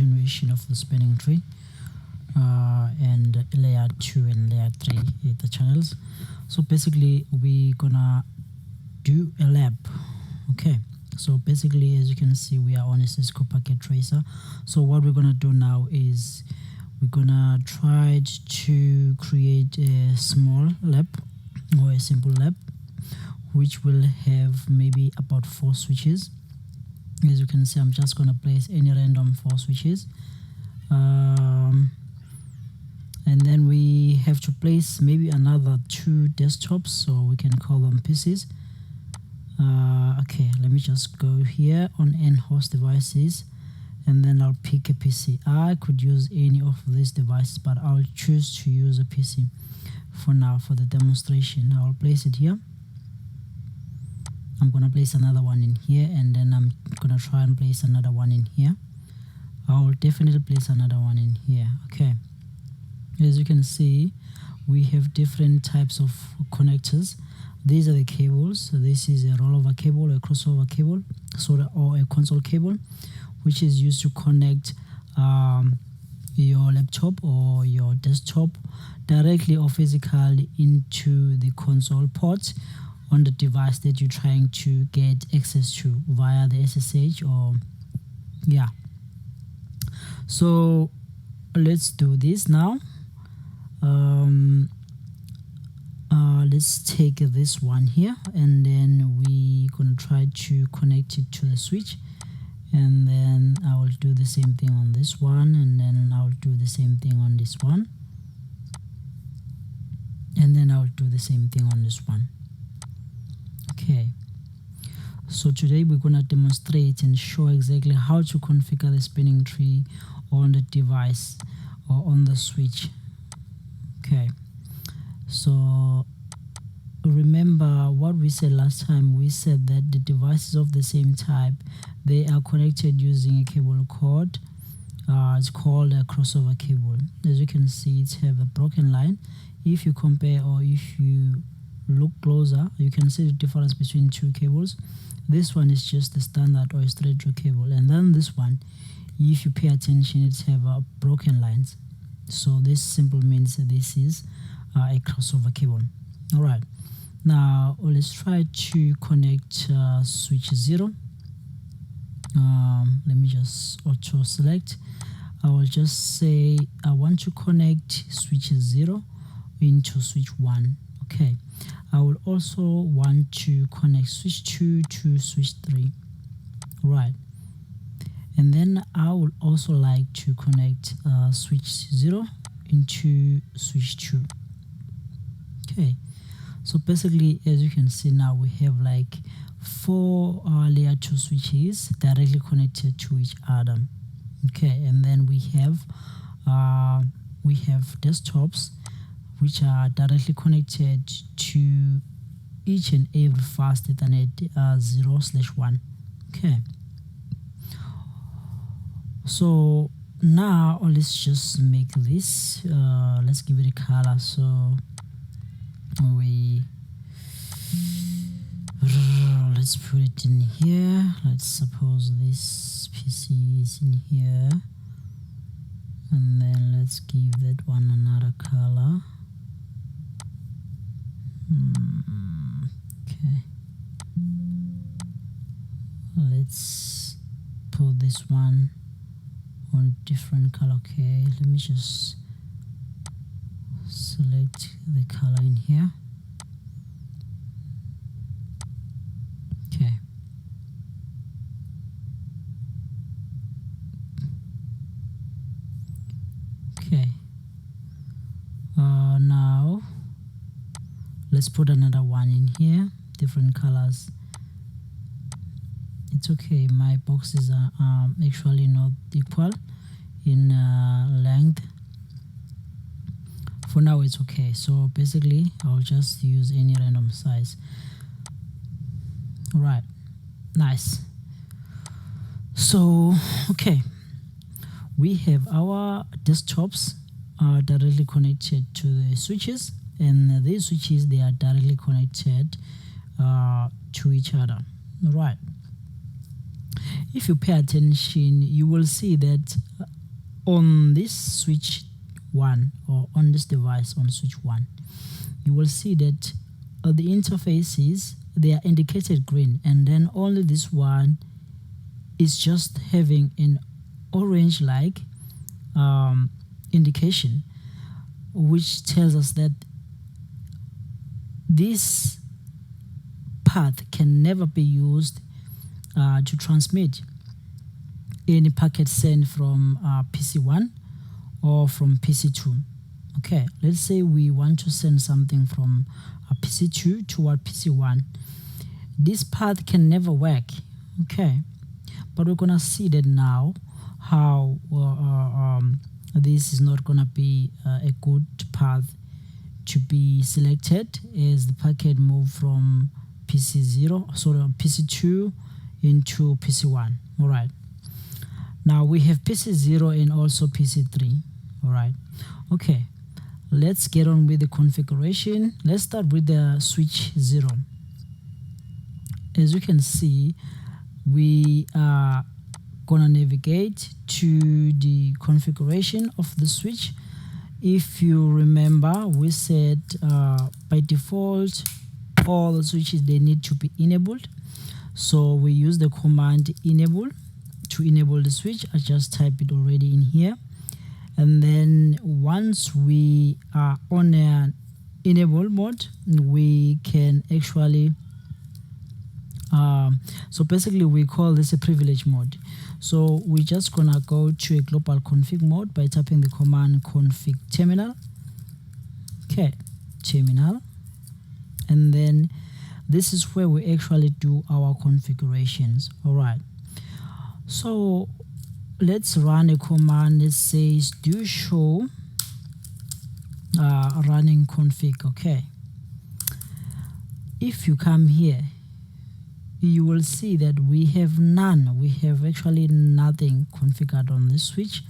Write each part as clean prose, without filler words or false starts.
continuation of the spanning tree, and layer 2 and layer 3 the channels. So basically we're gonna do a lab. Okay, so basically, as you can see, we are on a Cisco packet tracer. So what we're gonna do now is we're gonna try to create a small lab or a simple lab which will have maybe about 4 switches. As you can see, I'm just gonna place any random 4 switches, and then we have to place maybe another 2 desktops, so we can call them PCs. Okay, let me just go here on host devices, and then I'll pick a PC. I could use any of these devices, but I'll choose to use a PC for now for the demonstration. I'll place it here. I'm gonna place another one in here, and then I'm gonna try and place another one in here. I'll definitely place another one in here. Okay, as you can see, we have different types of connectors. These are the cables. So this is a rollover cable, a crossover cable, or a console cable, which is used to connect your laptop or your desktop directly or physically into the console port on the device that you're trying to get access to via the SSH or So let's do this now. Let's take this one here, and then we're gonna try to connect it to the switch, and then I will do the same thing on this one, and then I'll do the same thing on this one, and then I'll do the same thing on this one. Okay, so today we're gonna demonstrate and show exactly how to configure the spinning tree on the device or on the switch. Okay, so remember what we said last time. We said that the devices of the same type, they are connected using a cable cord. It's called a crossover cable. As you can see, it have a broken line. If you compare, or if you look closer, you can see the difference between 2 cables. This one is just the standard or straight through cable, and then this one, if you pay attention, it have broken lines. So this simply means that this is a crossover cable. All right, now let's try to connect switch 0. Let me just auto select. I will just say I want to connect switch 0 into switch 1. Okay, I will also want to connect switch 2 to switch 3. Right, and then I would also like to connect switch 0 into switch 2. Okay, so basically, as you can see now, we have like 4 layer 2 switches directly connected to each other. Okay, and then we have desktops which are directly connected to each and every fast Ethernet 0/1. Okay, so now let's just make this. Let's give it a color. So let's put it in here. Let's suppose this PC is in here, and then let's give that one another color. Okay, let's put this one on different color. Okay, let me just select the color in here. Okay, now let's put another one in here, different colors. It's okay, my boxes are actually not equal in length. For now it's okay, so basically I'll just use any random size. All right, nice. So okay, we have our desktops directly connected to the switches, and these switches, they are directly connected to each other. All right, if you pay attention, you will see that on this switch 1, or on this device on switch 1, you will see that the interfaces, they are indicated green, and then only this one is just having an orange like indication, which tells us that this path can never be used to transmit any packet sent from PC1 or from PC2. Okay, let's say we want to send something from PC2 toward PC1. This path can never work. Okay, but we're gonna see that now how this is not gonna be a good path to be selected as the packet move from PC2 into PC1. All right, now we have PC0 and also PC3. All right, okay, let's get on with the configuration. Let's start with the switch 0. As you can see, we are gonna navigate to the configuration of the switch. If you remember, we said by default all the switches, they need to be enabled, so we use the command enable to enable the switch. I just type it already in here, and then once we are on an enable mode, we can actually so basically we call this a privilege mode. So we're just gonna go to a global config mode by tapping the command config terminal. Okay, terminal, and then this is where we actually do our configurations. All right, so let's run a command that says do show running config. Okay, if you come here, you will see that we have none. We have actually nothing configured on this switch.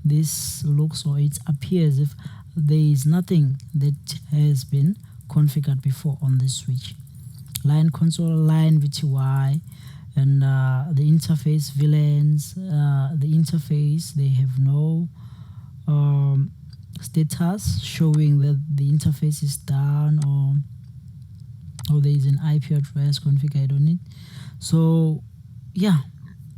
This looks, or it appears, if there is nothing that has been configured before on this switch. Line console, line VTY, and the interface VLANs. The interface, they have no status showing that the interface is down, or there is an IP address configured on it. So yeah,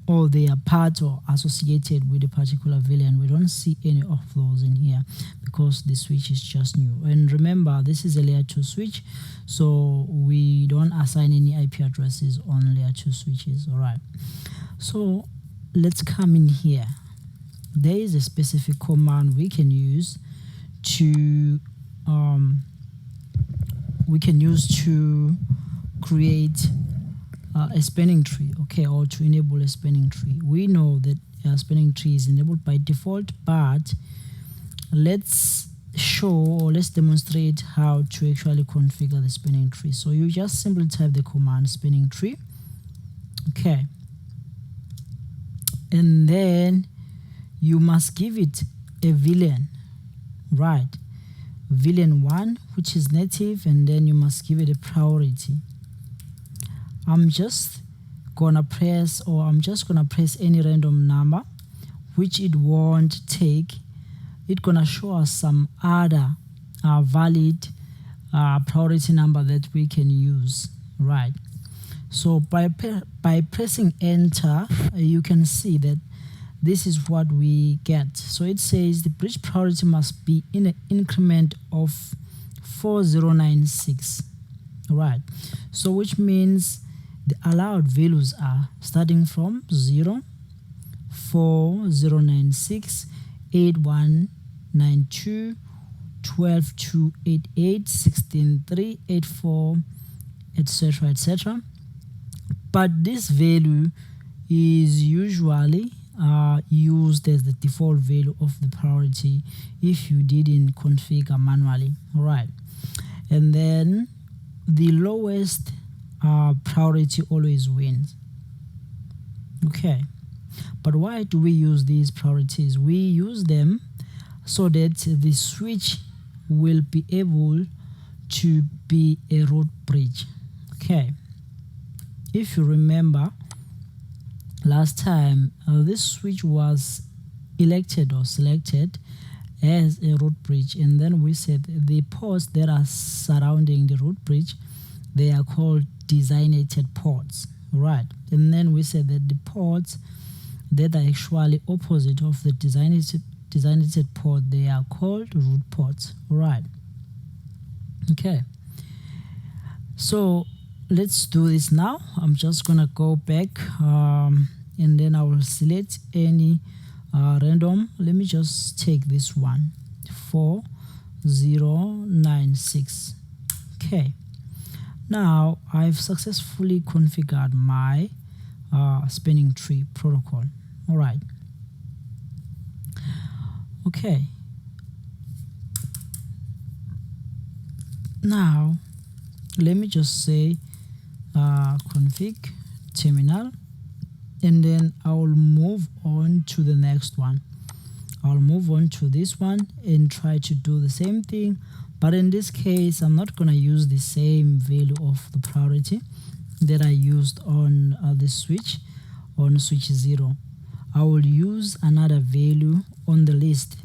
or they are part or associated with a particular VLAN. We don't see any of those in here because the switch is just new. And remember, this is a layer 2 switch, so we don't assign any IP addresses on layer 2 switches. All right, so let's come in here. There is a specific command we can use to create a spanning tree, okay, or to enable a spanning tree. We know that a spanning tree is enabled by default, but let's show, or let's demonstrate how to actually configure the spanning tree. So you just simply type the command spanning tree. Okay, and then you must give it a VLAN, right? VLAN 1, which is native, and then you must give it a priority. I'm just gonna press any random number, which it won't take. It's gonna show us some other valid priority number that we can use, right? So by pressing enter, you can see that this is what we get. So it says the bridge priority must be in an increment of 4096. Right, so which means the allowed values are starting from 0, 4096, 8192, 12288, 16384, etc., etc. But this value is usually used as the default value of the priority if you didn't configure manually. All right, and then the lowest priority always wins. Okay, but why do we use these priorities? We use them so that the switch will be able to be a root bridge. Okay, if you remember, last time this switch was elected or selected as a root bridge, and then we said the ports that are surrounding the root bridge, they are called designated ports, right? And then we said that the ports that are actually opposite of the designated port, they are called root ports, right? Okay, so let's do this now. I'm just gonna go back and then I will select any random. Let me just take this one, 4096. Okay, now I've successfully configured my spanning tree protocol. All right. Okay, now let me just say config terminal, and then I will move on to the next one. I'll move on to this one and try to do the same thing, but in this case I'm not going to use the same value of the priority that I used on the switch, on switch 0. I will use another value on the list.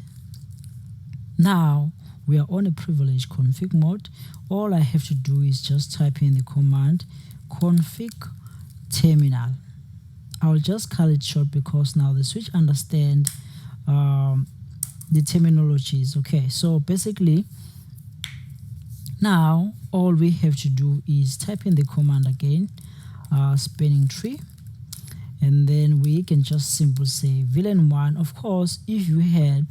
Now we are on a privilege config mode. All I have to do is just type in the command config terminal. I will just call it short because now the switch understand the terminologies. Okay, so basically now all we have to do is type in the command again, spanning tree, and then we can just simply say VLAN1. Of course, if you had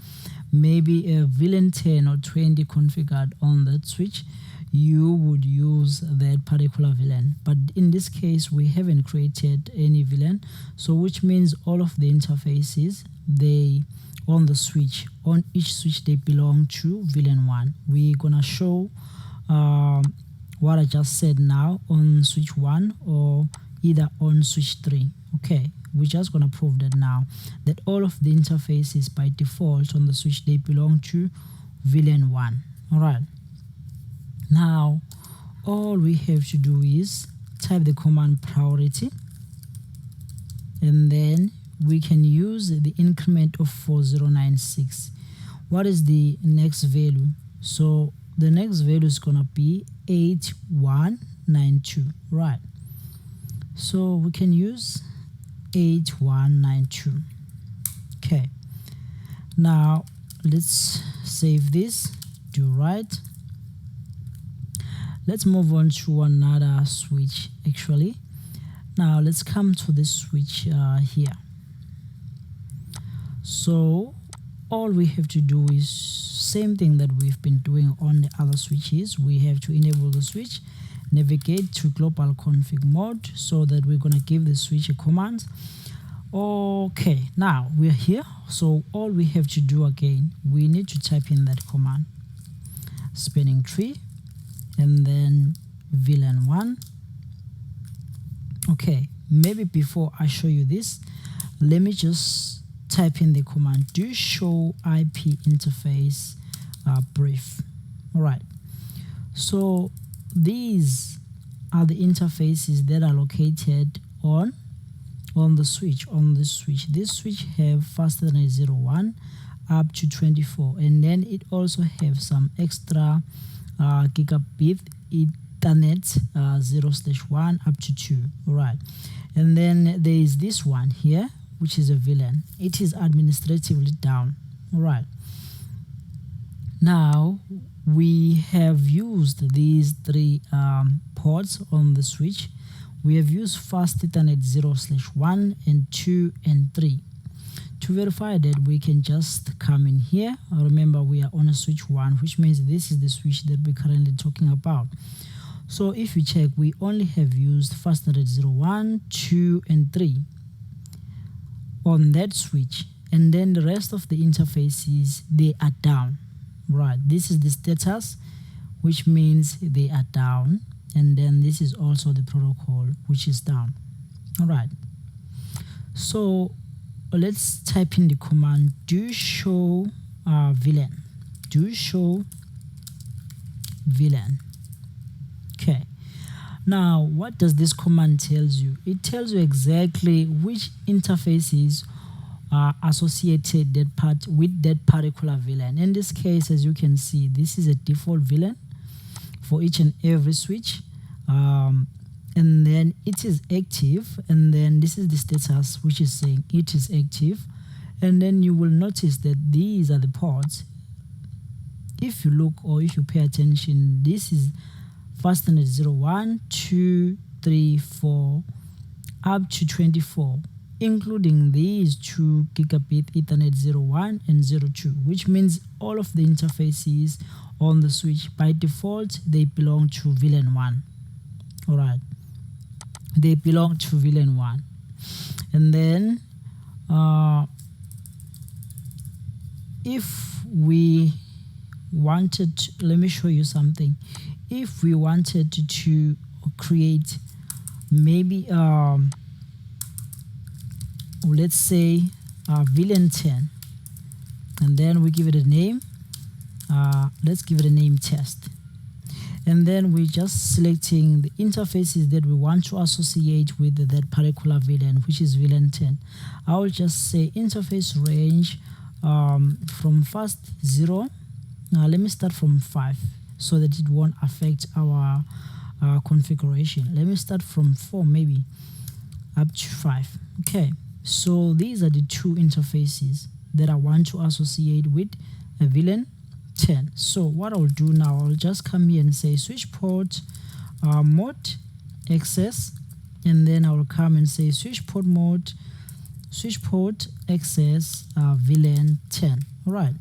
maybe a VLAN 10 or 20 configured on that switch, you would use that particular VLAN, but in this case we haven't created any VLAN, so which means all of the interfaces, they on the switch, on each switch, they belong to VLAN1. We're gonna show what I just said now on switch 1 or either on switch 3. Okay, we're just gonna prove that now, that all of the interfaces by default on the switch, they belong to VLAN1. All right, now all we have to do is type the command priority, and then we can use the increment of 4096. What is the next value? So the next value is gonna be 8192, right? So we can use 8192. Okay, now let's save this, do right. Let's move on to another switch actually. Now let's come to this switch here. So all we have to do is same thing that we've been doing on the other switches. We have to enable the switch, navigate to global config mode, so that we're gonna give the switch a command. Okay, now we're here, so all we have to do again, we need to type in that command, spanning tree, and then VLAN1. Okay, maybe before I show you this, let me just type in the command do show IP interface brief. All right, so these are the interfaces that are located on the switch. On this switch, this switch have fast Ethernet 01 up to 24, and then it also have some extra gigabit Ethernet 0/1 up to 2. All right, and then there is this one here, which is a VLAN. It is administratively down. All right, now we have used these three ports on the switch. We have used fast Ethernet 0/1 and 2 and 3. To verify that, we can just come in here. Remember, we are on a switch 1, which means this is the switch that we're currently talking about. So if you check, we only have used fast Ethernet 01, 2 and 3 on that switch, and then the rest of the interfaces, they are down. Right, this is the status, which means they are down, and then this is also the protocol, which is down. All right, so let's type in the command do show VLAN, do show VLAN. Okay, Now, what does this command tells you? It tells you exactly which interfaces are associated with that particular VLAN. In this case, as you can see, this is a default VLAN for each and every switch, and then it is active, and then this is the status which is saying it is active. And then you will notice that these are the ports. If you look or if you pay attention, this is fastener 01, 2, 3, 4 up to 24, including these 2 gigabit Ethernet 01 and 02, which means all of the interfaces on the switch by default they belong to VLAN 1. All right, they belong to VLAN 1. And then if we wanted to, let me show you something. If we wanted to create maybe let's say VLAN 10, and then we give it a name, let's give it a name test, and then we're just selecting the interfaces that we want to associate with that particular VLAN, which is VLAN 10. I will just say interface range from first 0. Now let me start from 5 so that it won't affect our configuration. Let me start from 4 maybe up to 5. Okay, so these are the 2 interfaces that I want to associate with a VLAN 10. So what I'll do now, I'll just come here and say switch port mode access, and then I will come and say switch port mode, switch port access VLAN 10. All right,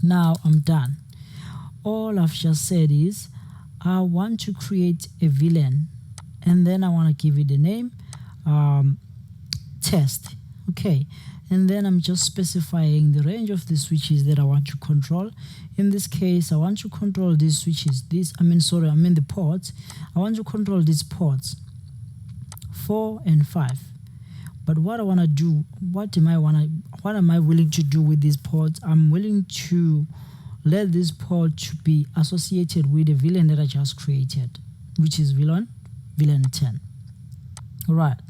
now I'm done. All I've just said is I want to create a VLAN, and then I want to give it the name test. Okay, and then I'm just specifying the range of the switches that I want to control. In this case, I want to control these switches, the ports. I want to control these ports 4 and 5. But what I want to do, what am I willing to do with these ports? I'm willing to let this port to be associated with the VLAN that I just created, which is VLAN 10. All right,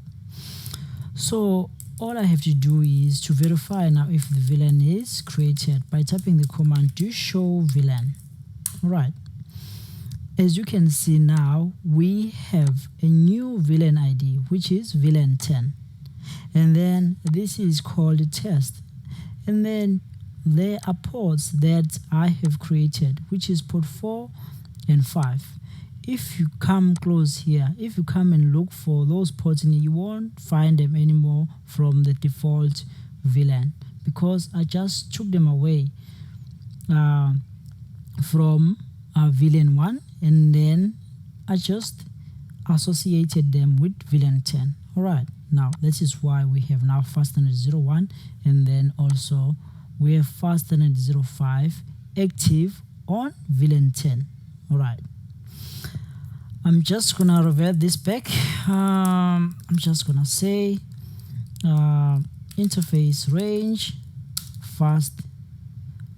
so all I have to do is to verify now if the VLAN is created by typing the command do show VLAN. All right, as you can see now, we have a new VLAN ID, which is VLAN 10, and then this is called test, and then there are ports that I have created, which is port 4 and 5. If you come close here, if you come and look for those ports, and you won't find them anymore from the default VLAN, because I just took them away from VLAN 1, and then I just associated them with VLAN 10. All right, now this is why we have now fastener 01, and then also we have fastener 05 active on VLAN 10. All right, I'm just gonna revert this back. I'm just gonna say interface range fast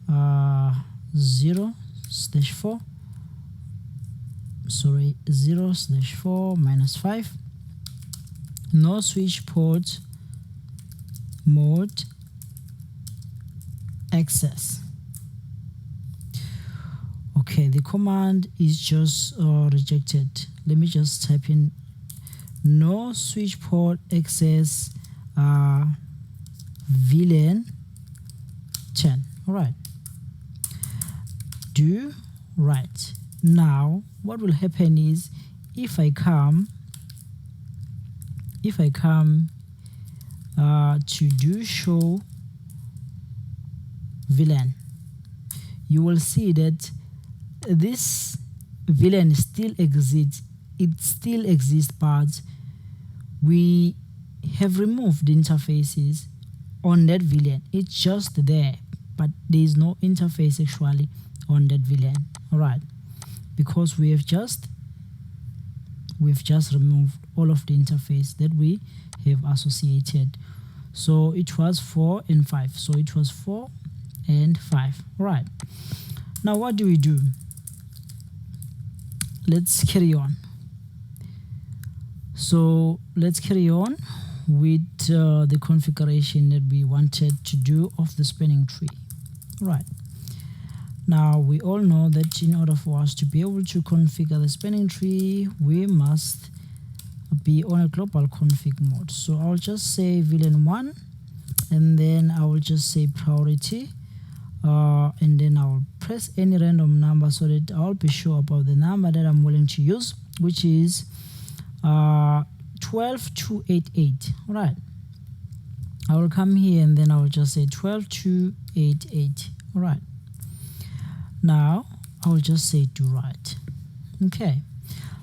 0/4, sorry, 0/4 -5, no switch port mode access. Okay, the command is just rejected. Let me just type in no switch port access VLAN 10. All right, do right. Now what will happen is if I come to do show VLAN, you will see that this VLAN still exists. It still exists, but we have removed the interfaces on that VLAN. It's just there, but there is no interface actually on that VLAN. All right, because we have just removed all of the interface that we have associated. So it was 4 and 5. So it was 4 and 5. All right, now what do we do? Let's carry on. So let's carry on with the configuration that we wanted to do of the spanning tree. Right. Now we all know that in order for us to be able to configure the spanning tree, we must be on a global config mode. So I'll just say VLAN1, and then I will just say priority, and then I'll press any random number so that I'll be sure about the number that I'm willing to use, which is 12288. All right, I will come here and then I will just say 12288. All right, now I will just say do right. Okay,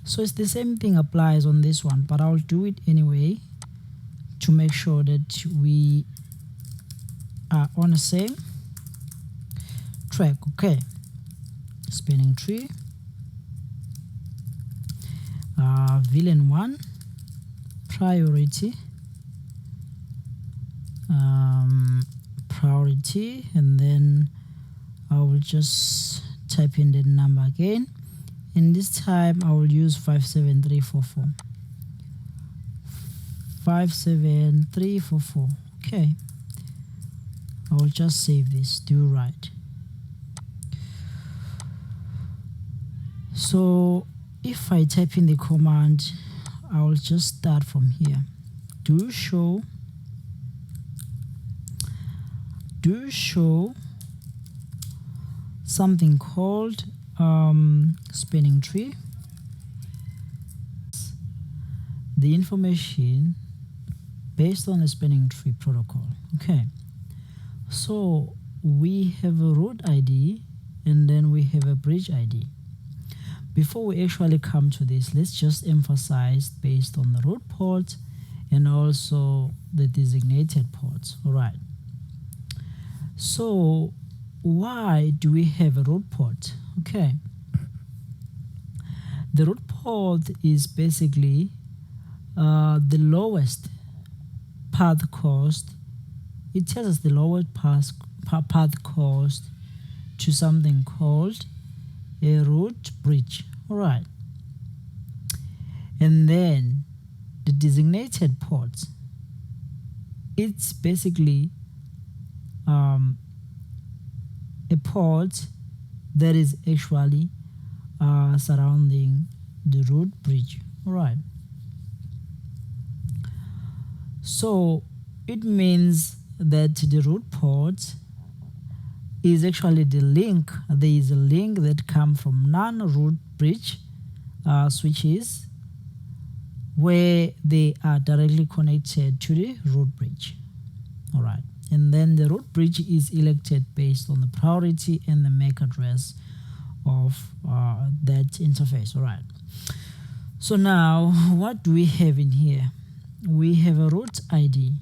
so it's the same thing applies on this one, but I'll do it anyway to make sure that we are on the same track. Okay, spanning tree, VLAN1, priority, priority, and then I will just type in the number again, and this time I will use 57344. 57344. Okay, I will just save this, do right. So if I type in the command, I will just start from here. Do show something called spanning tree, the information based on the spanning tree protocol. Okay, so we have a root ID and then we have a bridge ID. Before we actually come to this, let's just emphasize based on the root port and also the designated ports. All right, so why do we have a root port? Okay, the root port is basically the lowest path cost. It tells us the lowest path cost to something called a root bridge. All right, and then the designated ports, it's basically a port that is actually surrounding the root bridge. All right, so it means that the root port is actually the link. There is a link that comes from non-root bridge switches where they are directly connected to the root bridge. All right, and then the root bridge is elected based on the priority and the MAC address of that interface. All right, so now what do we have in here? We have a root ID.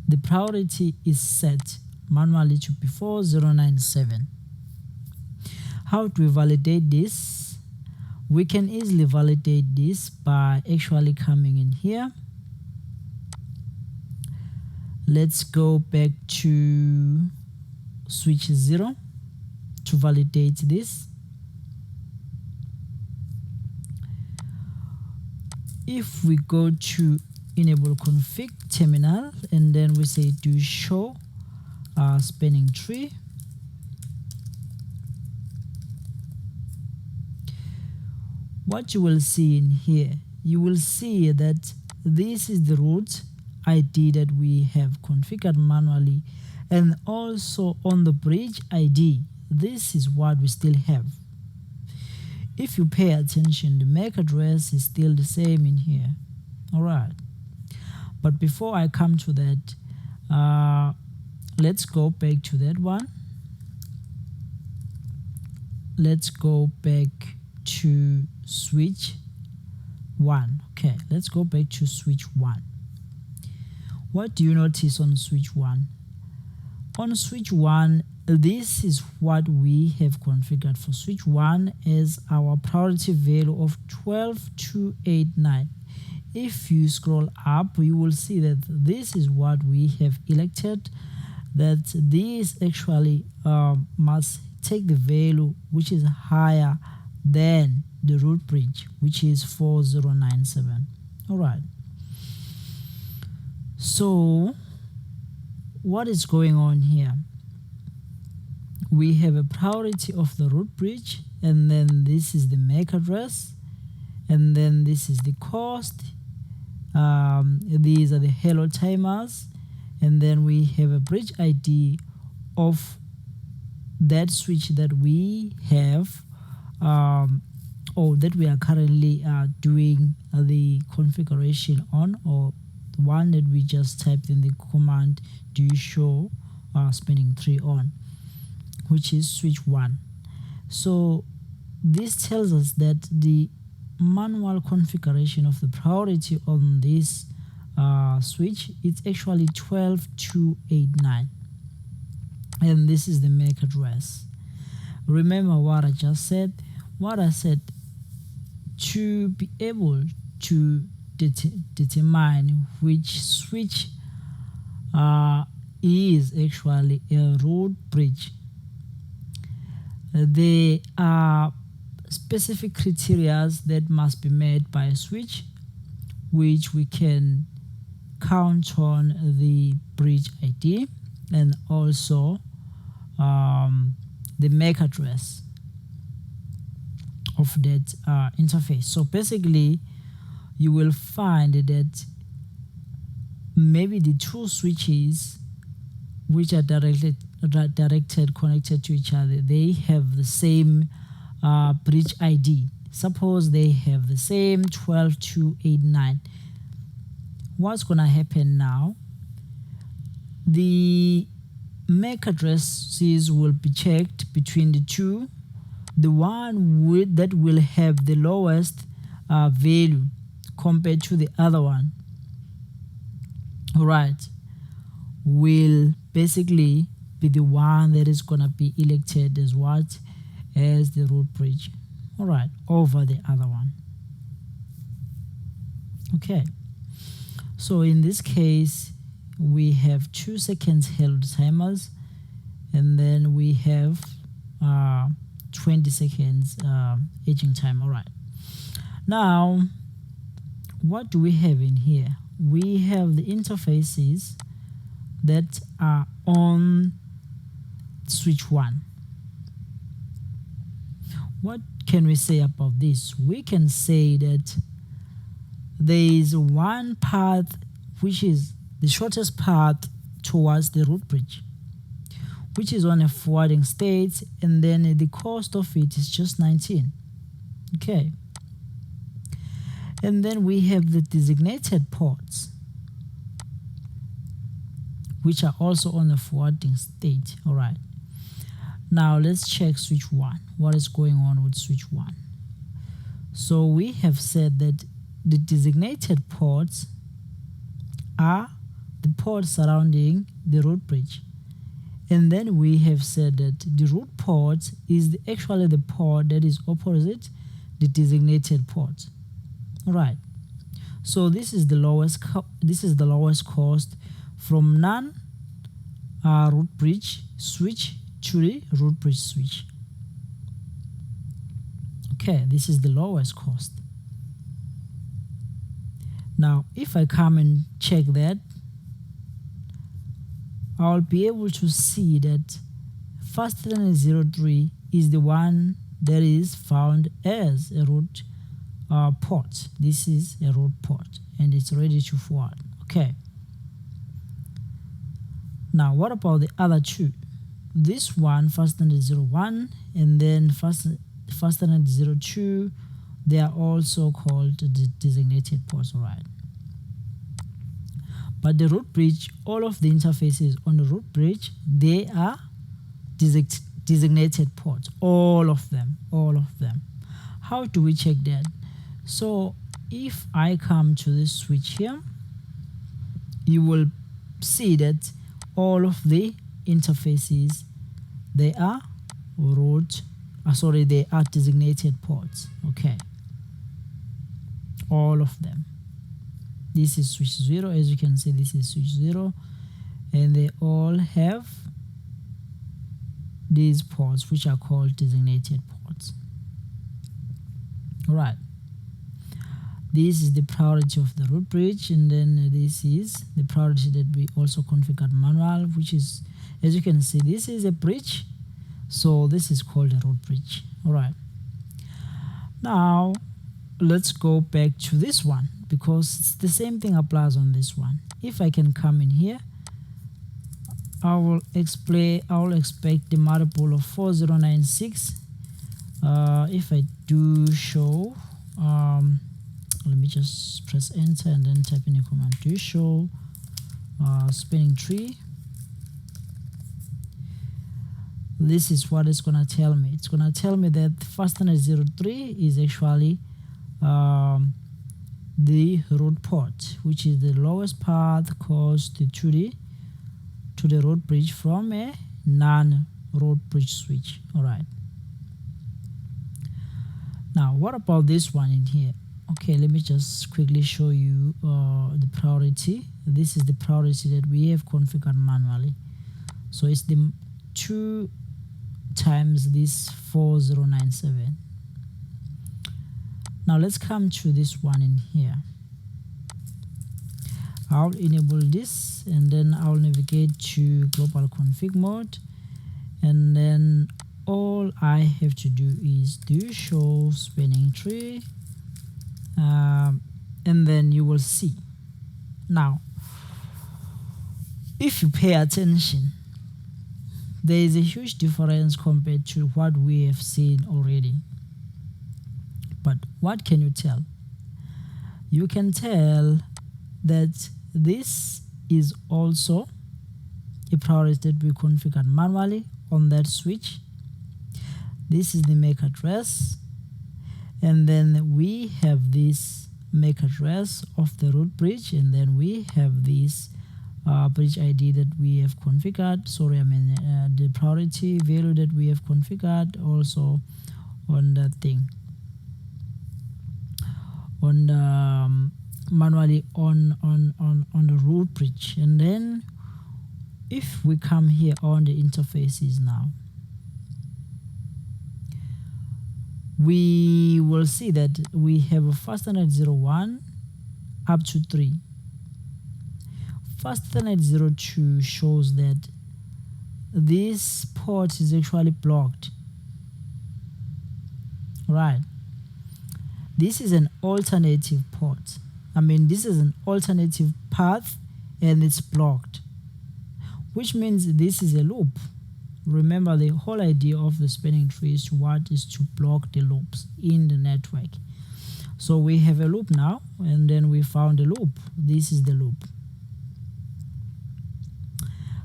The priority is set manually to be 4097. How do we validate this? We can easily validate this by actually coming in here. Let's go back to switch 0 to validate this. If we go to enable config terminal and then we say do show spanning tree, what you will see in here, you will see that this is the root ID that we have configured manually, and also on the bridge ID, this is what we still have. If you pay attention, the MAC address is still the same in here. All right, but before I come to that, let's go back to that one. Let's go back to switch 1. Okay, let's go back to switch 1. What do you notice on switch 1? On switch 1, this is what we have configured for switch 1 as our priority value of 12289. If you scroll up, you will see that this is what we have elected, that this actually must take the value which is higher than the root bridge, which is 4097. All right. So what is going on here? We have a priority of the root bridge, and then this is the MAC address, and then this is the cost. These are the hello timers, and then we have a bridge ID of that switch that we have, or that we are currently doing the configuration on, or the one that we just typed in the command do show spinning 3 on, which is switch 1. So this tells us that the manual configuration of the priority on this switch, it's actually 12289, and this is the MAC address. Remember what I just said? What I said, to be able to determine which switch is actually a root bridge, there are specific criteria that must be met by a switch, which we can count on the bridge ID and also the MAC address of that interface. So basically, you will find that maybe the two switches which are directed connected to each other, they have the same bridge ID. Suppose they have the same 12289. What's gonna happen now? The MAC addresses will be checked between the two. The one that will have the lowest value compared to the other one, all right, will basically be the one that is gonna be elected as what? As the root bridge, all right, over the other one. Okay, so in this case we have 2 seconds held timers, and then we have 20 seconds aging time. All right, now what do we have in here? We have the interfaces that are on switch 1. What can we say about this? We can say that there is one path which is the shortest path towards the root bridge, which is on a forwarding state, and then the cost of it is just 19. Okay, and then we have the designated ports, which are also on the forwarding state. All right, now let's check switch 1. What is going on with switch 1? So we have said that the designated ports are the ports surrounding the root bridge, and then we have said that the root port is actually the port that is opposite the designated port. All right, so this is the lowest cost from non root bridge switch to the root bridge switch. Okay, this is the lowest cost. Now if I come and check that, I'll be able to see that fastnet03 is the one that is found as a root port. This is a root port and it's ready to forward. Okay, now what about the other two? This one, fastnet01, and then fastnet02, they are also called the designated ports. All right, but the root bridge, all of the interfaces on the root bridge, they are designated ports, all of them. How do we check that? So if I come to this switch here, you will see that all of the interfaces, they are they are designated ports. Okay, all of them. This is switch 0, as you can see, this is switch 0, and they all have these ports which are called designated ports. All right, this is the priority of the root bridge, and then this is the priority that we also configured manual, which is, as you can see, this is a bridge, so this is called a root bridge. All right, now let's go back to this one, because it's the same thing applies on this one. If I can come in here, I will expect the multiple of 4096. If I do show, let me just press enter and then type in a command, do show spinning tree. This is what it's gonna tell me. It's gonna tell me that fastnet 03 is actually the root port, which is the lowest path caused to the root bridge from a non-root bridge switch. All right. Now, what about this one in here? Okay, let me just quickly show you the priority. This is the priority that we have configured manually. So it's the 2 times this 4097. Now let's come to this one in here. I'll enable this, and then I'll navigate to global config mode, and then all I have to do is do show spinning tree, and then you will see. Now, if you pay attention, there is a huge difference compared to what we have seen already. But what can you tell? You can tell that this is also a priority that we configured manually on that switch. This is the MAC address, and then we have this MAC address of the root bridge, and then we have this bridge ID that we have configured. The priority value that we have configured also on that thing, on the manually on the root bridge. And then if we come here on the interfaces now, we will see that we have a fastnet 01 up to 3. Fastnet 02 shows that this port is actually blocked. Right. This is an alternative port. This is an alternative path, and it's blocked, which means this is a loop. Remember, the whole idea of the spinning tree is to block the loops in the network. So we have a loop now, and then we found a loop. This is the loop.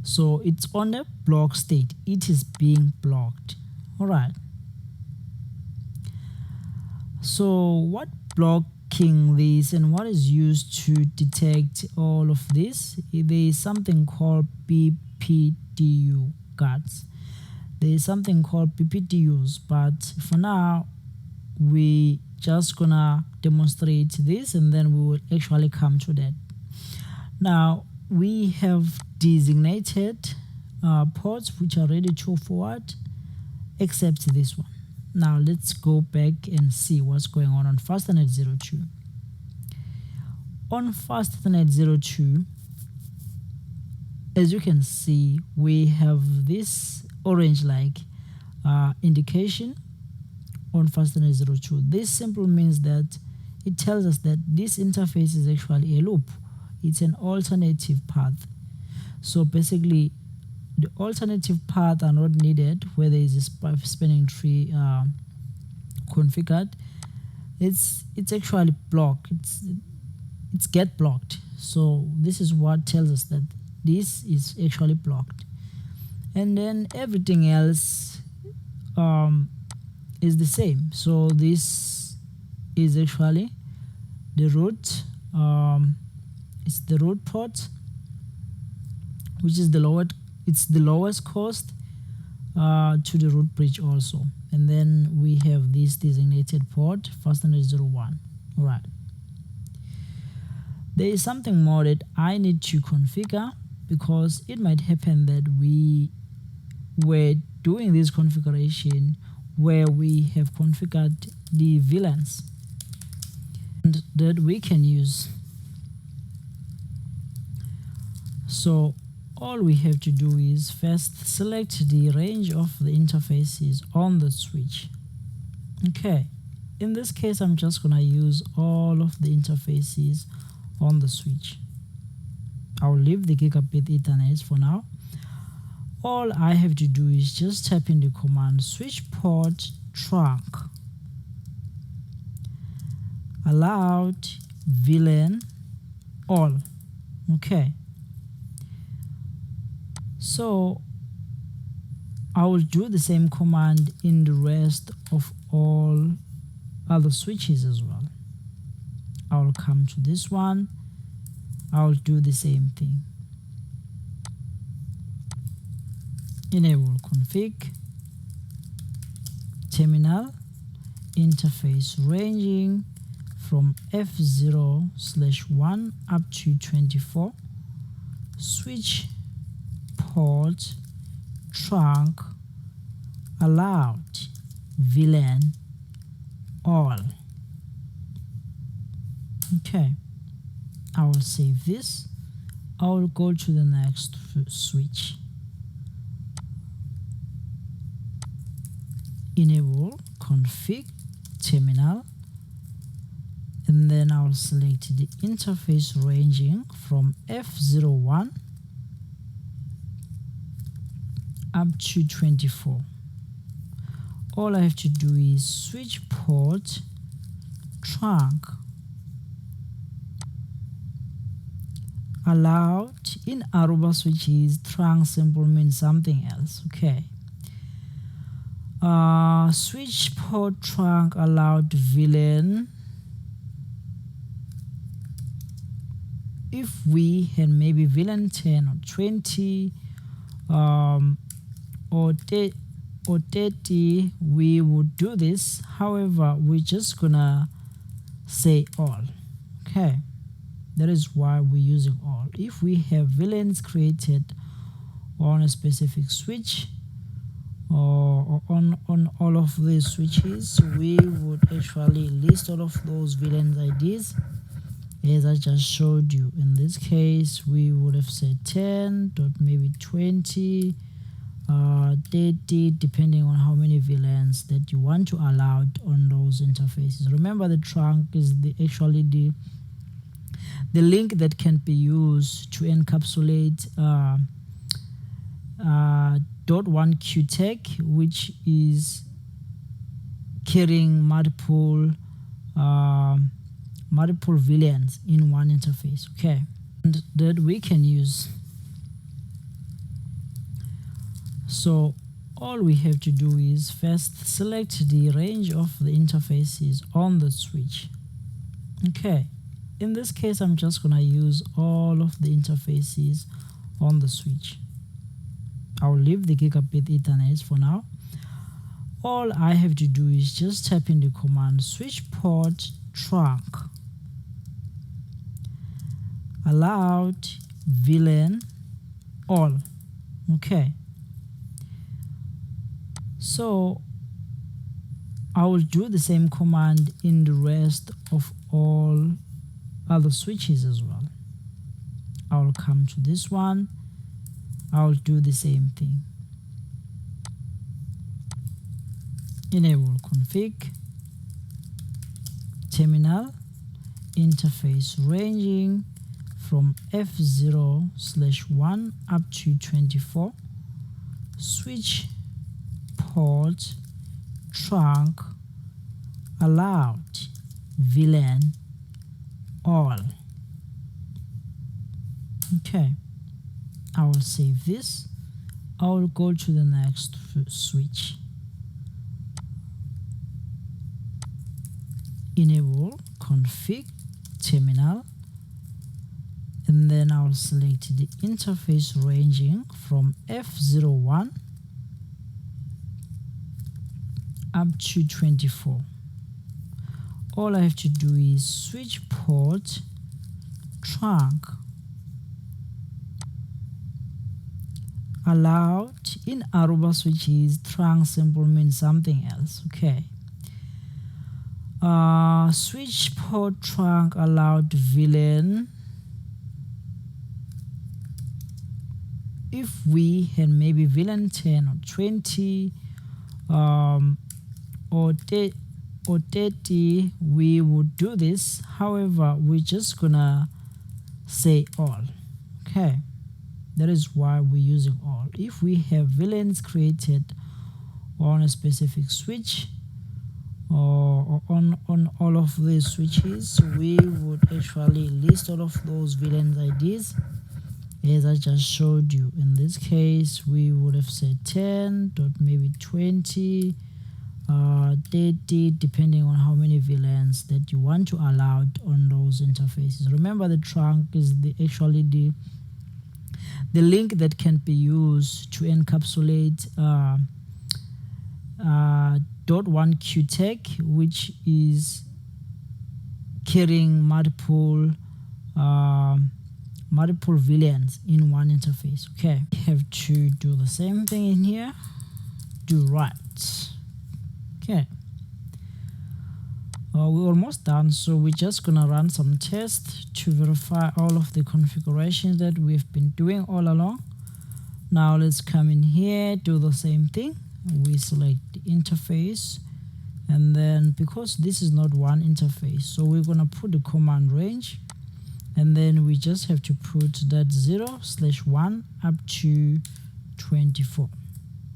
So it's on a block state. It is being blocked. All right. So what blocking this and what is used to detect all of this? There is something called BPDU guards. There is something called BPDUs, but for now we just gonna demonstrate this, and then we will actually come to that. Now we have designated ports which are ready to forward, except this one. Now let's go back and see what's going on fastnet 02. On fastnet 02, as you can see, we have this orange-like indication on fastnet 02. This simply means that it tells us that this interface is actually a loop. It's an alternative path. So basically, the alternative path are not needed where there is a spinning tree configured. It's actually blocked. It's get blocked. So this is what tells us that this is actually blocked, and then everything else is the same. So this is actually the root. It's the root port, which is the lowest. It's the lowest cost to the root bridge also. And then we have this designated port, fastnet 01. All right. There is something more that I need to configure, because it might happen that we were doing this configuration where we have configured the VLANs and that we can use. So all we have to do is first select the range of the interfaces on the switch. Okay, in this case I'm just gonna use all of the interfaces on the switch. I'll leave the gigabit Ethernet for now. All I have to do is just type in the command switch port trunk allowed VLAN all. Okay, so I will do the same command in the rest of all other switches as well. I will come to this one, I will do the same thing. Enable config terminal interface ranging from F0/1 up to 24 switch port trunk allowed VLAN all. Okay, I will save this. I will go to the next switch. Enable config terminal, and then I'll select the interface ranging from F01 up to 24. All I have to do is switch port trunk allowed. In Aruba switches, trunk symbol means something else. Okay, switch port trunk allowed VLAN. If we had maybe VLAN 10 or 20 or 30, we would do this. However, we're just gonna say all. Okay, that is why we're using all. If we have VLANs created on a specific switch or on all of these switches, we would actually list all of those VLAN IDs as I just showed you. In this case, we would have said 10, maybe 20, 30, depending on how many VLANs that you want to allow on those interfaces. Remember, the trunk is actually the link that can be used to encapsulate .1Q tag, which is carrying multiple VLANs in one interface. Okay, and that we can use. So all we have to do is first select the range of the interfaces on the switch. Okay, in this case I'm just gonna use all of the interfaces on the switch. I'll leave the gigabit Ethernet for now. All I have to do is just type in the command switch port trunk allowed VLAN all. Okay, so I will do the same command in the rest of all other switches as well. I will come to this one, I will do the same thing. Enable config terminal interface ranging from F0/1 up to 24 switch port trunk allowed VLAN all. Okay, I will save this. I will go to the next switch. Enable config terminal, and then I'll select the interface ranging from F01 up to 24. All I have to do is switch port trunk allowed. In Aruba switches, trunk symbol means something else. Okay, Switch port trunk allowed VLAN. If we had maybe VLAN 10 or 20 or 30, we would do this. However, we're just gonna say all. Okay, that is why we're using all. If we have VLANs created on a specific switch or on all of these switches, we would actually list all of those VLAN IDs as I just showed you. In this case, we would have said 10 dot maybe 20 30, depending on how many VLANs that you want to allow on those interfaces. Remember, the trunk is actually the link that can be used to encapsulate .1 Q tag, which is carrying multiple VLANs in one interface. Okay, we have to do the same thing in here. Do right. Okay, we're almost done, so we're just gonna run some tests to verify all of the configurations that we've been doing all along. Now let's come in here, do the same thing. We select the interface, and then because this is not one interface, so we're gonna put the command range, and then we just have to put that 0/1 up to 24.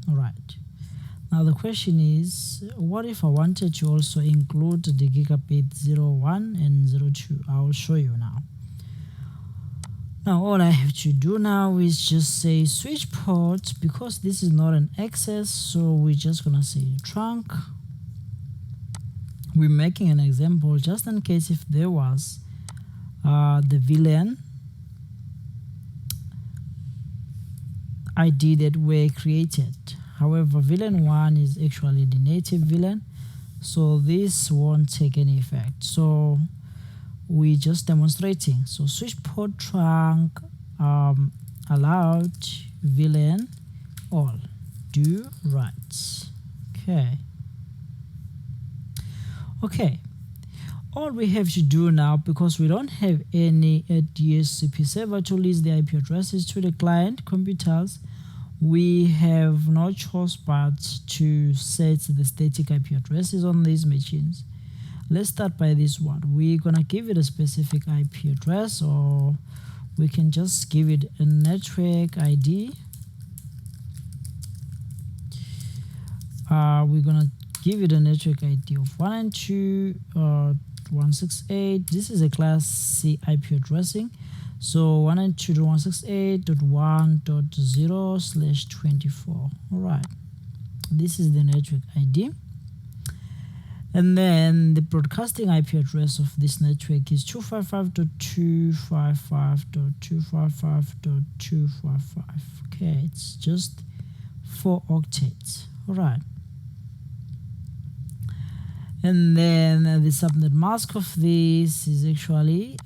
All right. Now the question is, what if I wanted to also include the gigabit 01 and 02? I will show you now. Now all I have to do now is just say switch port, because this is not an access, so we're just gonna say trunk. We're making an example just in case if there was the VLAN ID that were created. However, VLAN 1 is actually the native VLAN, so this won't take any effect. So we're just demonstrating. So switch port trunk allowed VLAN all. Do right. Okay. All we have to do now, because we don't have any DHCP server to list the IP addresses to the client computers, we have no choice but to set the static IP addresses on these machines. Let's start by this one. We're gonna give it a specific IP address, or we can just give it a network ID. We're gonna give it a network ID of 192.168. This is a class C IP addressing. So 192.168.1.0/24. All right, this is the network ID, and then the broadcasting IP address of this network is 255.255.255.255. Okay, it's just 4 octets. All right, and then the subnet mask of this is actually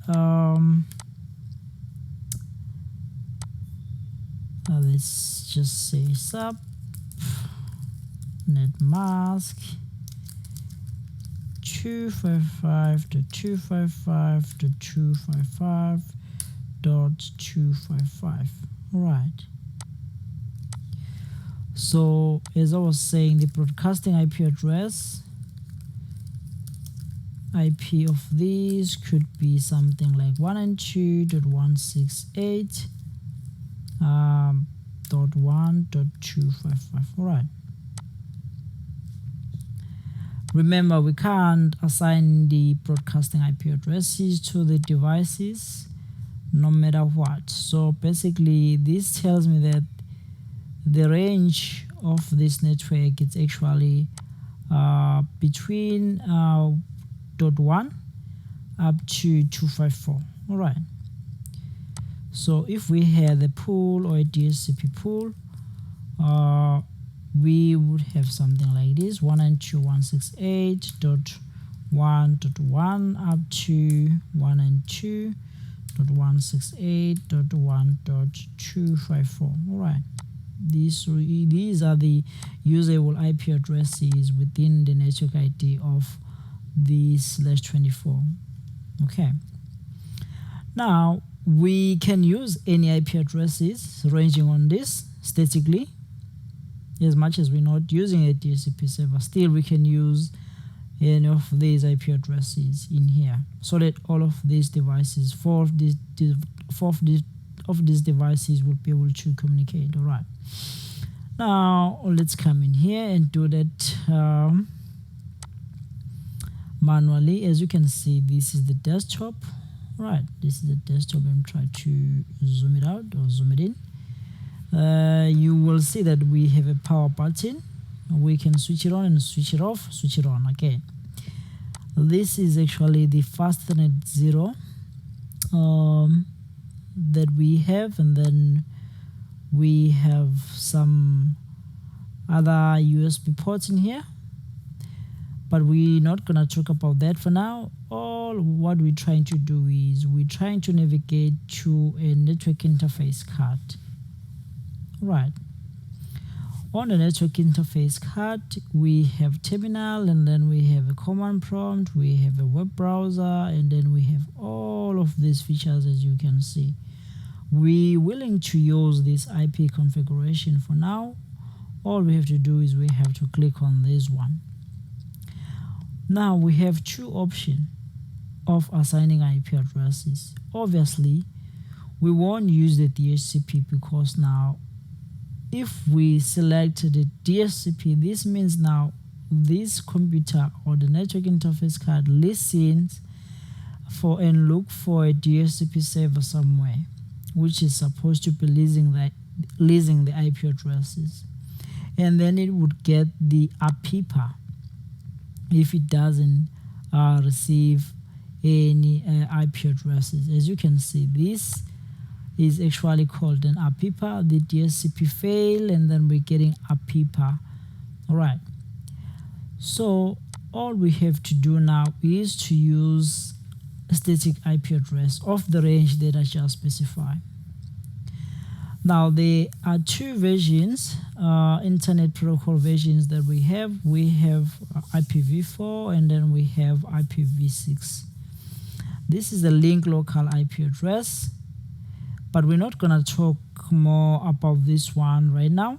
let's just say sub net mask 255.255.255.255. all right. So as I was saying, the broadcasting IP address IP of these could be something like 192.168.1.255. all right. Remember, we can't assign the broadcasting IP addresses to the devices no matter what. So basically this tells me that the range of this network is actually between .1 up to 254. all right. So if we had a pool or a DHCP pool, we would have something like this: 192.168.1.1 up to 192.168.1.254. all right. These are the usable IP addresses within the network ID of the /24. Okay, now we can use any IP addresses ranging on this statically. As much as we're not using a DHCP server, still we can use any of these IP addresses in here, so that all of these devices, four of these devices will be able to communicate. All right, now let's come in here and do that manually. As you can see, this is the desktop. Right, this is the desktop, and try to zoom it out or zoom it in. You will see that we have a power button. We can switch it on and switch it off, switch it on. Okay, this is actually the fast Ethernet 0 that we have, and then we have some other USB ports in here, but we're not gonna talk about that for now. All what we're trying to do is we're trying to navigate to a network interface card. Right, on the network interface card we have terminal, and then we have a command prompt, we have a web browser, and then we have all of these features. As you can see, we're willing to use this IP configuration for now. All we have to do is we have to click on this one. Now we have two options of assigning IP addresses. Obviously we won't use the DHCP, because now if we select the DHCP, this means now this computer or the network interface card listens for and look for a DHCP server somewhere, which is supposed to be leasing the IP addresses, and then it would get the APIPA if it doesn't receive any IP addresses. As you can see, this is actually called an APIPA. The DHCP fail, and then we're getting APIPA. All right, so all we have to do now is to use a static IP address of the range that I just specified. Now there are two versions, internet protocol versions that we have. We have IPv4, and then we have IPv6. This is the link local IP address, but we're not gonna talk more about this one right now.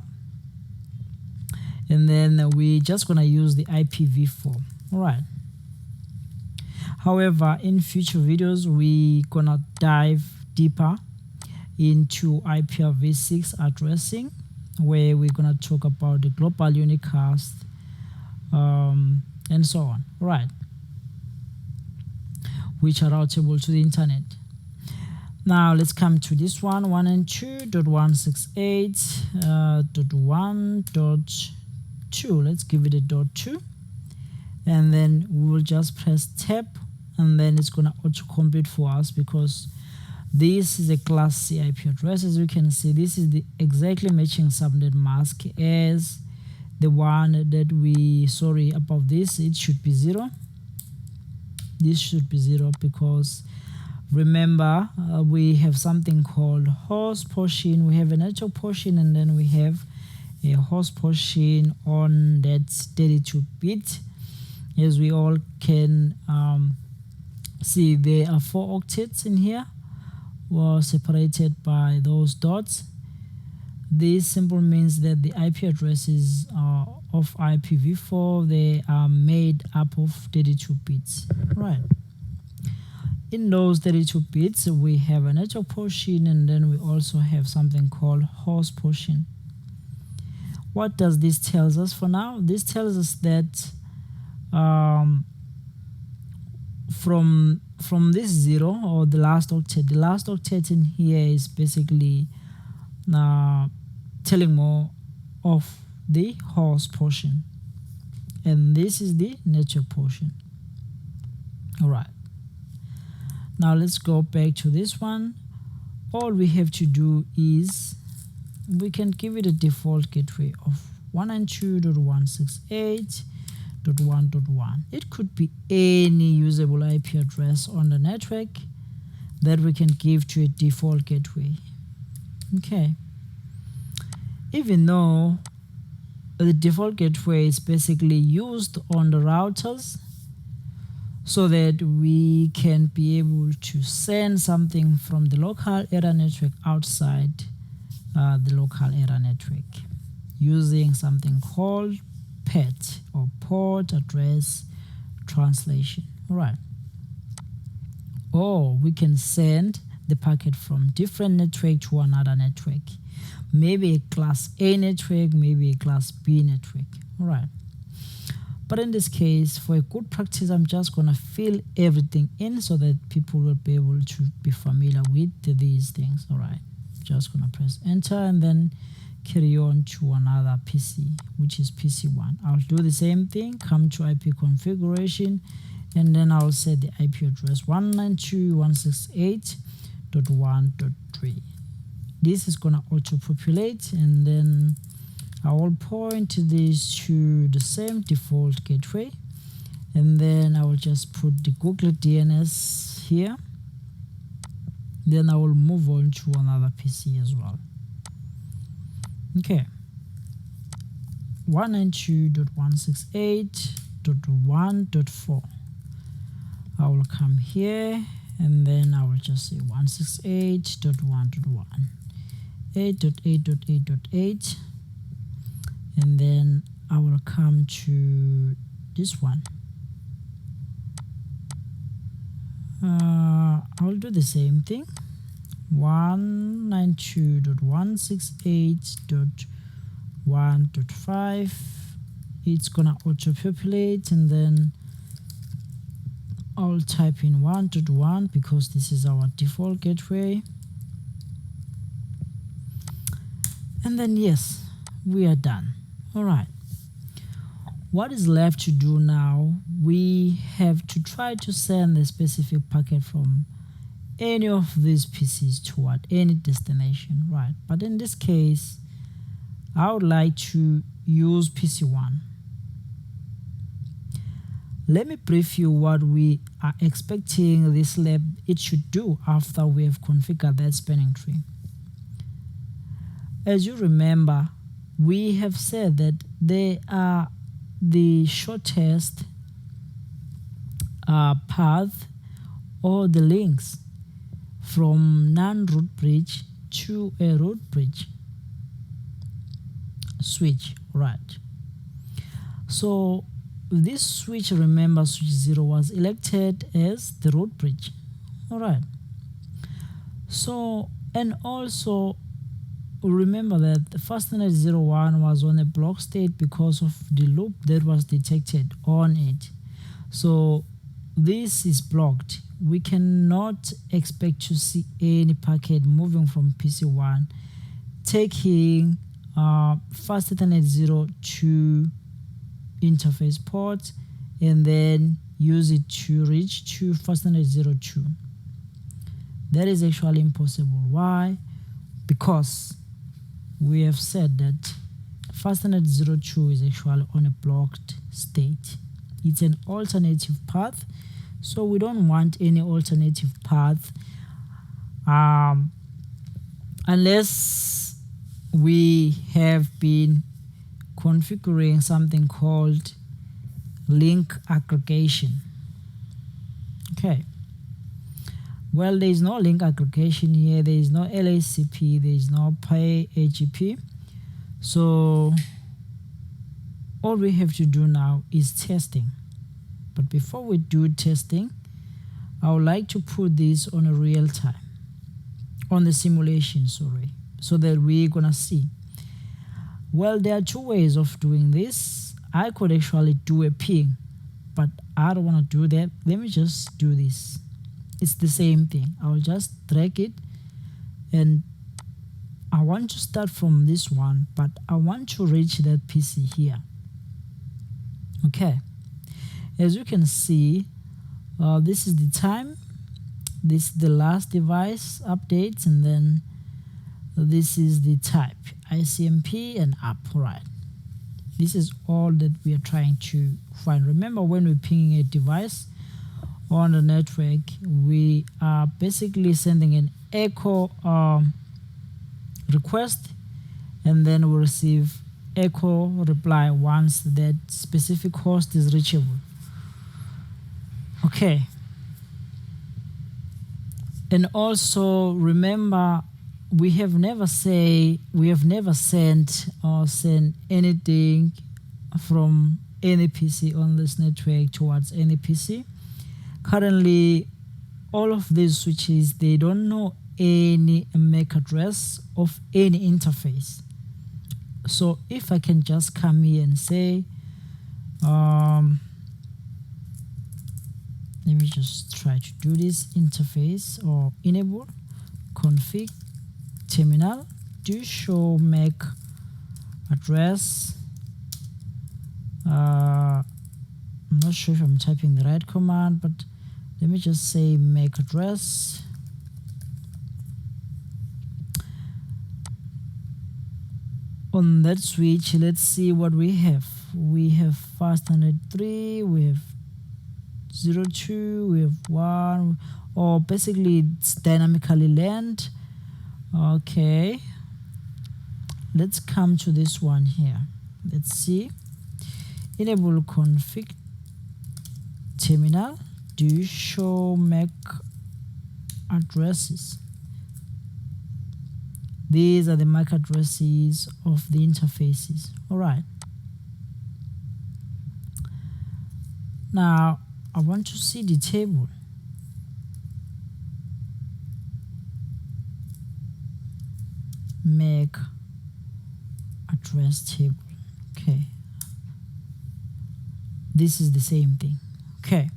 And then we're just gonna use the IPv4. All right, however, in future videos we're gonna dive deeper into IPv6 addressing, where we're gonna talk about the global unicast and so on. All right, which are routable to the internet. Now let's come to this one, 192.168.1.2. Let's give it a .2, and then we will just press tab, and then it's gonna auto-complete for us, because this is a class C IP address. As you can see, this is the exactly matching subnet mask as the one that we, sorry about this, it should be 0. This should be 0, because remember we have something called host portion. We have a network portion, and then we have a host portion on that 32-bit. As we all can see, there are 4 octets in here, were separated by those dots. This simply means that the IP addresses of IPv4, they are made up of 32 bits. Right, in those 32 bits we have a network portion, and then we also have something called host portion. What does this tells us for now? This tells us that from this 0, or the last octet in here is basically telling more of the host portion, and this is the network portion. All right, now let's go back to this one. All we have to do is we can give it a default gateway of 192.168.1.1. It could be any usable IP address on the network that we can give to a default gateway. Okay, even though the default gateway is basically used on the routers, so that we can be able to send something from the local area network outside the local area network using something called PAT, or port address translation. All right. Or we can send the packet from different network to another network, maybe a class A network, maybe a class B network. All right. But in this case, for a good practice, I'm just going to fill everything in so that people will be able to be familiar with these things. All right. Just going to press enter and then carry on to another PC, which is PC1. I'll do the same thing, come to IP configuration, and then I'll set the IP address 192.168.1.3. This is going to auto-populate, and then I will point this to the same default gateway, and then I will just put the Google DNS here. Then I will move on to another PC as well. Okay, 192.168.1.4. I will come here and then I will just say 168.1.1, 8.8.8.8, and then I will come to this one. I'll do the same thing, 192.168.1.5. it's gonna auto-populate, and then I'll type in 1.1 because this is our default gateway, and then yes, we are done. All right, what is left to do now? We have to try to send the specific packet from any of these PCs toward any destination, right? But in this case, I would like to use PC1. Let me brief you what we are expecting this lab it should do after we have configured that spanning tree. As you remember, we have said that they are the shortest path, or the links from non-root bridge to a root bridge switch, right? So this switch, remember, switch 0 was elected as the root bridge. All right. So, and also remember that the fastnet 01 was on a block state because of the loop that was detected on it. So this is blocked. We cannot expect to see any packet moving from PC1 taking fast Ethernet 0 to interface port and then use it to reach to fastnet 02. That is actually impossible. Why? Because we have said that fastnet 02 is actually on a blocked state. It's an alternative path, so we don't want any alternative path unless we have been configuring something called link aggregation. Okay. Well, there is no link aggregation here. There is no LACP. There is no PyAGP. So all we have to do now is testing. But before we do testing, I would like to put this on a real time, on the simulation, sorry, so that we're gonna see. Well, there are two ways of doing this. I could actually do a ping, but I don't want to do that. Let me just do this. It's the same thing. I'll just drag it, and I want to start from this one, but I want to reach that PC here. Okay, as you can see, this is the time, this is the last device updates, and then this is the type, ICMP and up. Right, this is all that we are trying to find. Remember, when we're pinging a device on the network, we are basically sending an echo request, and then we receive echo reply once that specific host is reachable. Okay. And also remember, we have never sent or sent anything from any PC on this network towards any PC. Currently, all of these switches, they don't know any MAC address of any interface. So if I can just come here and say, let me just try to do this interface or enable config terminal do show MAC address. I'm not sure if I'm typing the right command, but let me just say MAC address. On that switch, let's see what we have. We have fast 103, we have 02, we have 1, or basically it's dynamically land. Okay, let's come to this one here. Let's see. Enable config terminal do show MAC addresses. These are the MAC addresses of the interfaces. All right. Now I want to see the table. MAC address table. Okay. This is the same thing. Okay.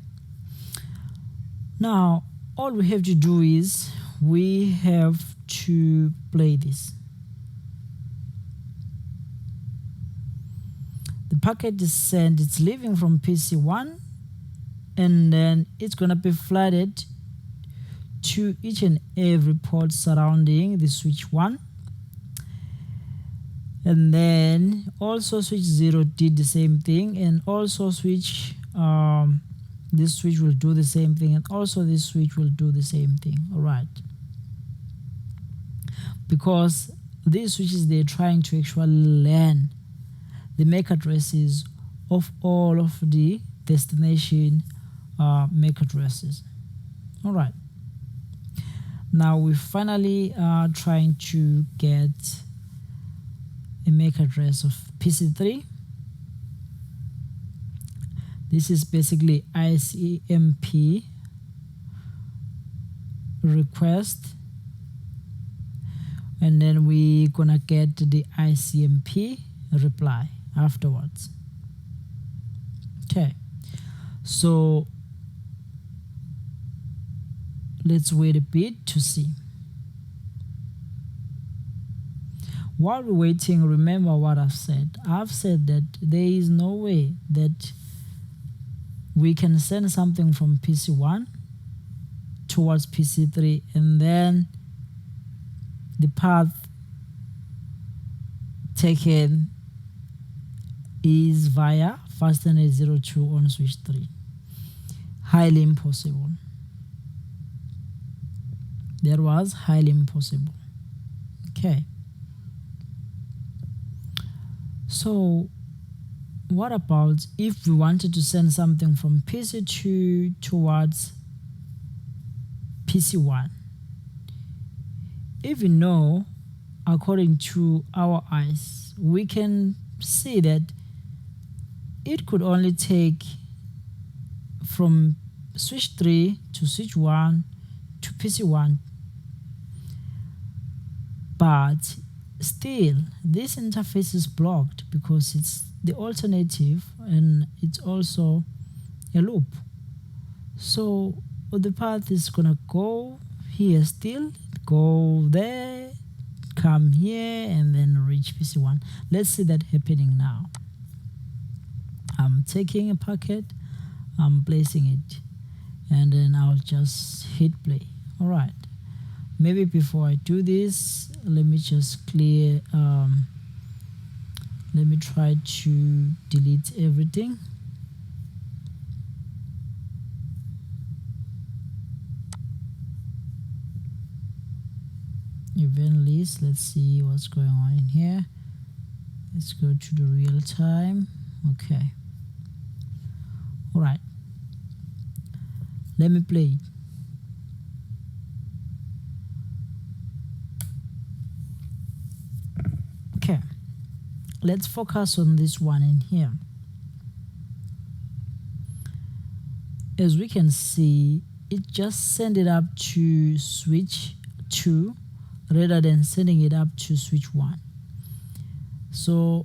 Now all we have to do is we have to play this. The packet is sent, it's leaving from PC1, and then it's gonna be flooded to each and every port surrounding the switch 1. And then also switch 0 did the same thing, and also switch this switch will do the same thing, and also this switch will do the same thing. All right, because these switches, they're trying to actually learn the MAC addresses of all of the destination MAC addresses. All right, now we finally are trying to get a MAC address of PC3. This is basically ICMP request, and then we're gonna get the ICMP reply afterwards. Okay, so let's wait a bit to see. While we're waiting, remember what I've said. I've said that there is no way that we can send something from PC1 towards PC3 and then the path taken is via fastnet 02 on switch 3. Highly impossible. That was highly impossible. Okay. So what about if we wanted to send something from PC2 towards PC1? Even though, according to our eyes, we can see that it could only take from switch 3 to switch 1 to PC1, but still this interface is blocked because it's the alternative and it's also a loop. So the path is gonna go here, still go there, come here, and then reach PC1. Let's see that happening now. I'm taking a packet, I'm placing it, and then I'll just hit play. All right, maybe before I do this, let me just clear let me try to delete everything. Event list, let's see what's going on in here. Let's go to the real time. Okay, all right. Let me play it. Okay, let's focus on this one in here. As we can see, it just sent it up to switch 2 rather than sending it up to switch 1. So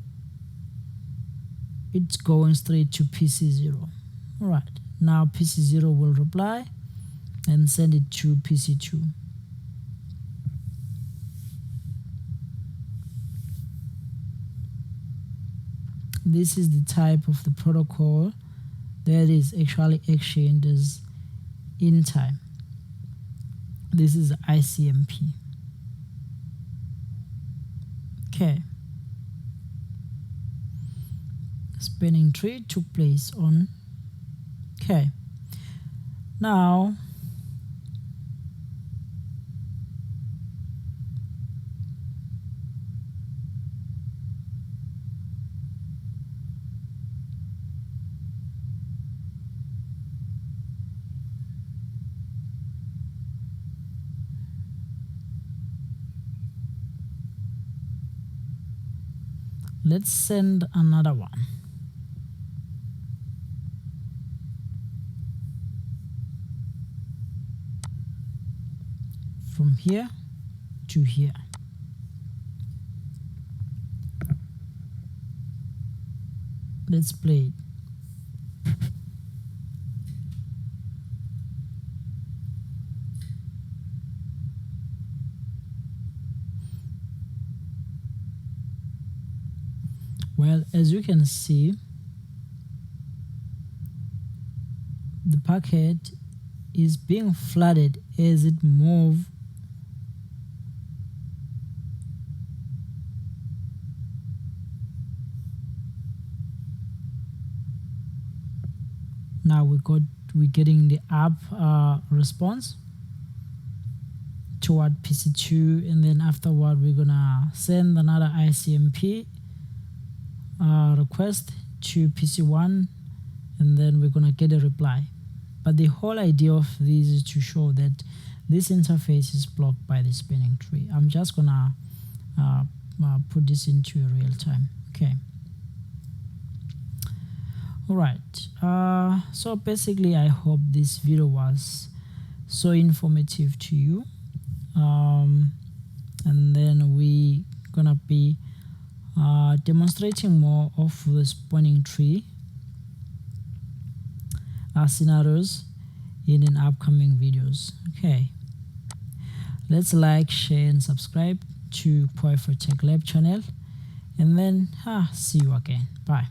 it's going straight to PC0. All right, now PC0 will reply and send it to PC2. This is the type of the protocol that is actually exchanged as in time. This is ICMP. Okay. Spinning tree took place on. Okay. Now let's send another one. From here to here. Let's play it. Well, as you can see, the packet is being flooded as it moves now. We're getting the up response toward PC2, and then afterward we're gonna send another ICMP request to PC1, and then we're gonna get a reply. But the whole idea of this is to show that this interface is blocked by the spinning tree. I'm just gonna put this into real time. Okay. All right. So basically, I hope this video was so informative to you. And then we gonna be demonstrating more of the spinning tree scenarios in an upcoming videos. Okay, let's like, share and subscribe to Poi for Tech Lab channel, and then see you again. Bye.